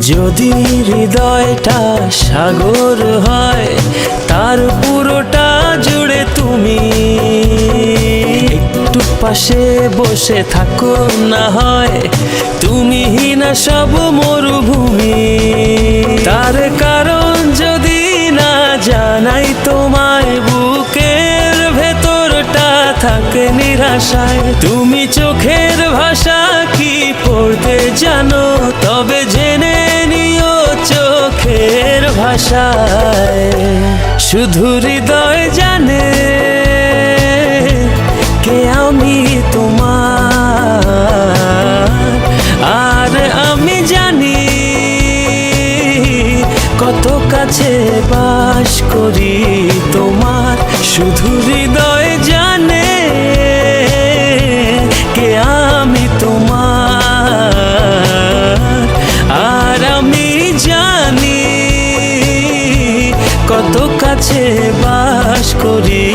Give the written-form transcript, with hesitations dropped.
যদি হৃদয়টা সাগর হয়, তার পুরোটা জুড়ে তুমি একটু পাশে বসে থাকো না হয়, তুমি না সব মরুভূমি। তার কারণ যদি না জানাই তোমায়, বুকের ভেতরটা থাকে নিরাশায়। তুমি চোখের ভাষা কি পড়তে জানো, তবে জেনে নিও চোখের ভাষায় শুধু হৃদয় জানে কে আমি তোমার। আর আমি জানি কত কাছে বাস করি তোমার, শুধু হৃদয় জানে কে আমি তোমার। আর আমি জানি কত কাছে বাস করি